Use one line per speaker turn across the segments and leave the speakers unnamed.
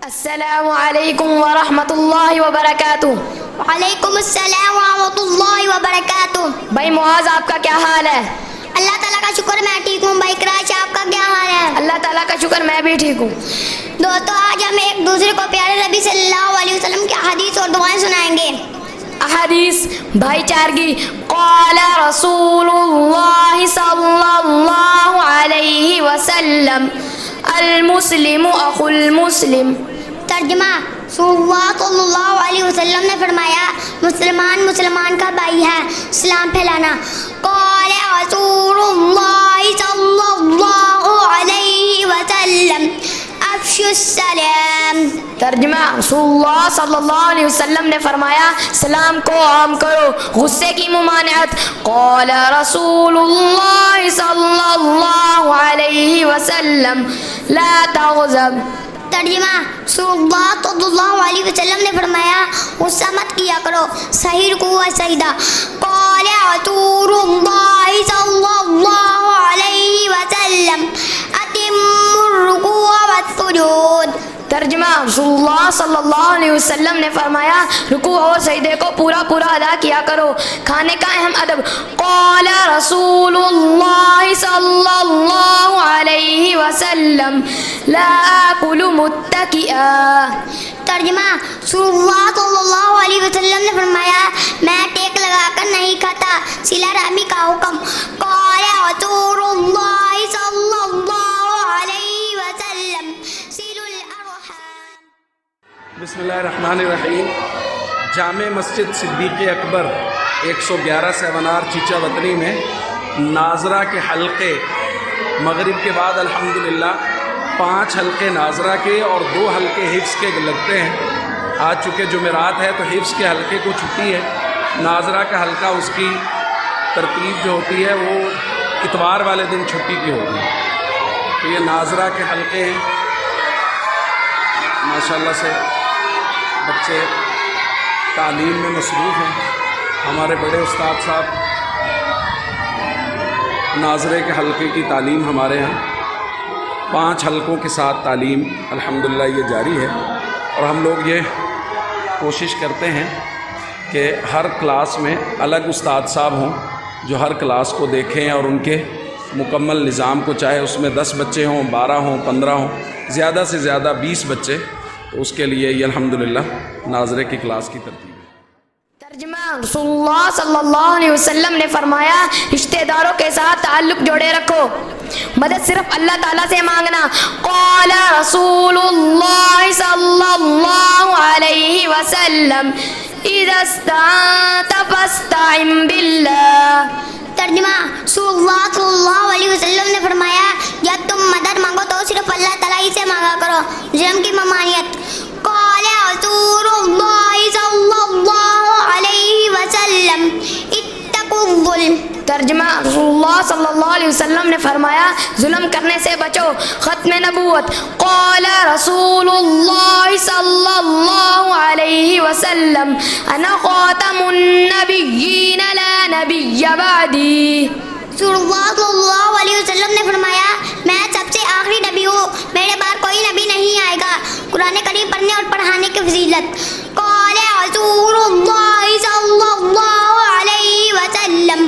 السلام علیکم ورحمۃ اللہ وبرکاتہ۔
وعلیکم السلام ورحمۃ اللہ وبرکاتہ۔
بھائی معاذ، آپ کا کیا حال ہے؟
اللہ تعالیٰ کا شکر میں ٹھیک ہوں۔ بھائی کراش، آپ کا کیا حال ہے؟
اللہ تعالیٰ کا شکر میں بھی ٹھیک ہوں۔
دوستو، آج ہم ایک دوسرے کو پیارے نبی صلی اللہ علیہ وسلم کی حدیث اور دعائیں سنائیں گے۔
احادیث بھائی چارگی۔ قال رسول اللہ صلی اللہ علیہ وسلم المسلم اخو المسلم۔
ترجمہ، رسول اللہ صلی اللہ علیہ وسلم نے فرمایا، مسلمان مسلمان کا بھائی ہے، اسلام پھیلانا۔ قال رسول اللہ صلی اللہ علیہ وسلم افشوا السلام۔
ترجمہ، رسول اللہ صلی اللہ علیہ وسلم نے فرمایا، سلام کو عام کرو، غصے کی ممانعت۔ قال رسول اللہ صلی اللہ علیہ وسلم لا تغضب۔
ترجمہ، رسول اللہ صلی اللہ علیہ وسلم نے فرمایا، غصہ مت کیا کرو، صحیح رکوع و سجدہ۔ قال رسول اللہ صلی اللہ علیہ وسلم اتموا الرکوع والسجود۔
ترجمہ، رسول اللہ صلی اللہ علیہ وسلم نے فرمایا، رکوع اور سجدے کو پورا ادا کیا کرو۔ کھانے کا اہم ادب۔ قال رسول اللہ صلی اللہ علیہ وسلم لا آکل متکئا۔
ترجمہ، رسول اللہ صلی اللہ علیہ وسلم نے فرمایا، میں ٹیک لگا کر نہیں کھاتا، صلہ رحمی کا حکم۔ قال رسول اللہ صلی اللہ علیہ وسلم صلوا الارحام۔
بسم اللہ الرحمن الرحیم۔ جامع مسجد صدیق اکبر 111 سیونار چیچا وطنی میں ناظرہ کے حلقے مغرب کے بعد الحمدللہ 5 حلقے ناظرہ کے اور 2 حلقے حفظ کے لگتے ہیں۔ آج چونکہ جمعرات ہے تو حفظ کے حلقے کو چھٹی ہے، ناظرہ کا حلقہ اس کی ترتیب جو ہوتی ہے وہ اتوار والے دن چھٹی کی ہوتی ہے۔ تو یہ ناظرہ کے حلقے ہیں، ماشاءاللہ سے بچے تعلیم میں مصروف ہیں۔ ہمارے بڑے استاد صاحب ناظرے کے حلقے کی تعلیم ہمارے یہاں 5 حلقوں کے ساتھ تعلیم الحمدللہ یہ جاری ہے، اور ہم لوگ یہ کوشش کرتے ہیں کہ ہر کلاس میں الگ استاد صاحب ہوں جو ہر کلاس کو دیکھیں اور ان کے مکمل نظام کو، چاہے اس میں 10 بچے ہوں، 12 ہوں، 15 ہوں، زیادہ سے زیادہ 20 بچے، تو اس کے لیے یہ الحمدللہ ناظرے کی کلاس کی ترتیب ہے۔
ترجمہ، رسول اللہ صلی اللہ علیہ وسلم نے فرمایا، رشتہ داروں کے ساتھ تعلق جوڑے رکھو، مدد صرف اللہ تعالیٰ سے مانگنا۔ قال رسول اللہ صلی اللہ علیہ وسلم اذا استعنت فاستعن باللہ۔
ترجمہ، رسول اللہ صلی اللہ علیہ وسلم نے فرمایا، جب تم مدد مانگو تو صرف اللہ تعالیٰ ہی سے مانگا کرو، ظلم کی ممانعت۔ قال رسول اللہ صلی اللہ علیہ وسلم اتقوا الظلم۔
ترجمہ، رسول اللہ صلی اللہ علیہ وسلم نے فرمایا، ظلم کرنے سے بچو۔ ختم نبوت۔ قال رسول اللہ صلی اللہ علیہ وسلم انا خاتم النبیین لا نبی بعدی۔
رسول اللہ صلی اللہ علیہ وسلم نے فرمایا، میں سب سے آخری نبی ہوں، میرے بعد کوئی نبی نہیں آئے گا۔ قرآن کریم پڑھنے اور پڑھانے کی فضیلت۔ قال رسول اللہ صلی اللہ علیہ وسلم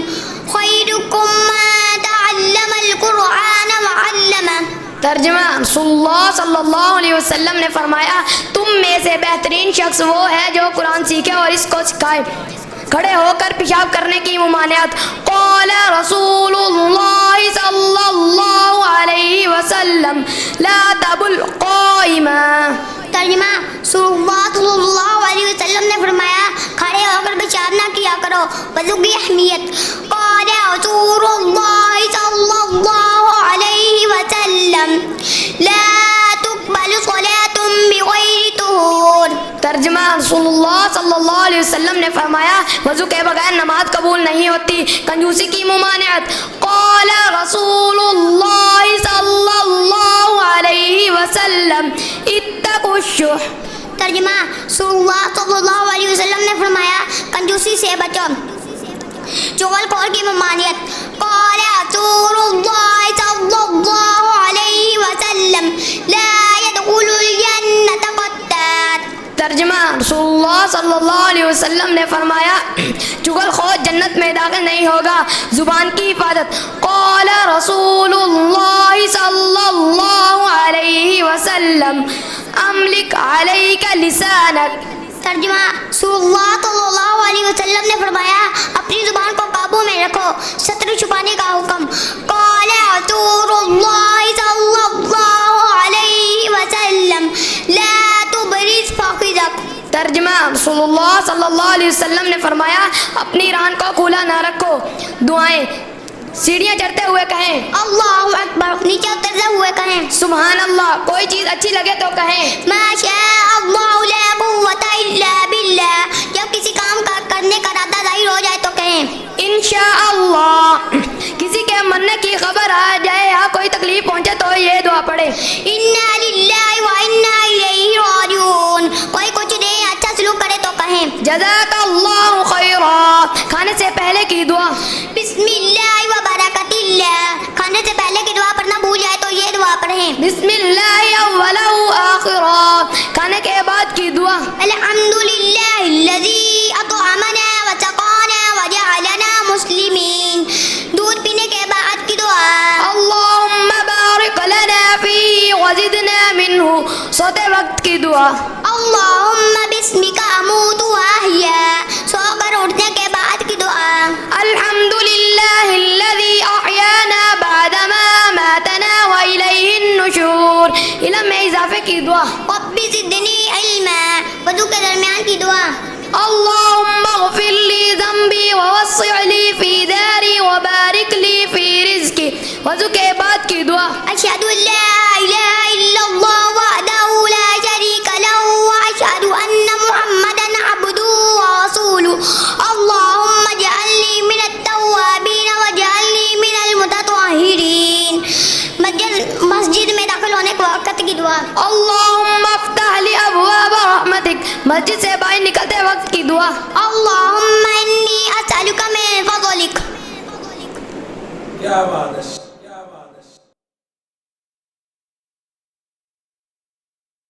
خیرکم من تعلم القرآن وعلمہ۔
ترجمہ، رسول اللہ صلی اللہ علیہ وسلم نے فرمایا، تم میں سے بہترین شخص وہ ہے جو قرآن سیکھے اور اس کو سکھائے۔ کھڑے ہو کر پیشاب کرنے کی ممانعت۔ قال رسول اللہ صلی اللہ علیہ وسلم لا تبل قائما۔
ترجمہ، رسول اللہ صلی اللہ علیہ وسلم نے فرمایا، کھڑے ہو کر پیشاب نہ کیا کرو، وضو کی اہمیت۔ قال رسول اللہ صلی اللہ علیہ وسلم لا تقبل صلاۃ بغیر طہور۔
ترجمہ، رسول اللہ صلی اللہ علیہ وسلم نے فرمایا، وضو کے بغیر نماز قبول نہیں ہوتی۔ کنجوسی کی ممانعت۔ قال رسول اللہ صلی اللہ علیہ وسلم اتقوا الشح۔
ترجمہ، رسول اللہ صلی اللہ علیہ وسلم نے فرمایا، کنجوسی سے بچو، چغل خور کی ممانعت۔ قال رسول اللہ صلی اللہ علیہ وسلم لا يدخل الجنة
صلی اللہ علیہ وسلم نے فرمایا چغل خور جنت میں داخل نہیں ہوگا. زبان کی حفاظت. قال رسول اللہ صلی اللہ علیہ وسلم املک علیک لسانک.
ترجمہ. رسول اللہ صلی اللہ علیہ وسلم نے فرمایا اپنی زبان کو قابو میں رکھو. شطر چھپانے کا حکم. قال رسول اللہ صلی اللہ علیہ وسلم لا تبرز فخذک.
ترجمہ. رسول اللہ صلی اللہ علیہ وسلم نے فرمایا اپنی ران کو کھلا نہ رکھو. دعائیں. سیڑھیاں چڑھتے ہوئے کہیں
اللہ اکبر. نیچے اترتے ہوئے کہیں
سبحان اللہ. کوئی چیز اچھی لگے تو کہیں
ما شاء اللہ لا قوت الا باللہ. جب کسی کام کا کرنے کا ارادہ ظاہر ہو جائے تو کہیں
انشاءاللہ. کسی کے مرنے کی خبر آ جائے یا کوئی تکلیف پہنچے تو یہ دعا پڑھے
انا للہ و انا الیہ راجعون. کوئی کچھ دے اچھا سلوک کرے تو کہیں
جزاک اللہ خیرا. کھانے سے پہلے کی دعا
بسم اللہ و برکت اللہ. کھانے سے پہلے کی دعا پڑھنا بھول جائے تو یہ دعا پڑھیں
بسم اللہ اولا و آخرا. کھانے کے بعد کی دعا
الحمدللہ الذی اطعمنا و سقانا و جعلنا مسلمین. دودھ پینے کے بعد کی دعا
اللہم بارک لنا فی وزدنا منہ. سوتے وقت کی دعا
اللہم بسمک اموت و احیا. سو کر اٹھنے کے بعد کی دعا
الحمدللہ الذی احیانا بعدما ماتنا و الیہ النشور. علم میں اضافے کی دعا
رب زدنی علما. وضو کے درمیان کی دعا
اللہم اغفر لی ذنبی ووسع لی فی داری وبارک لی فی رزقی. وضو کے بعد کی دعا
اشہد ان لا الہ الا اللہ وحدہ لا شریک لہ واشہد ان محمدا عبدہ ورسولہ. اللہم اجعلنی من التوابین واجعلنی من المتطہرین. مسجد میں داخل ہونے کے وقت کی دعا
اللہم افتح لی ابواب رحمتک. مسجد سے باہر نکلتے وقت کی دعا
اللہم انی اسألک من فضلک.
کیا بات ہے.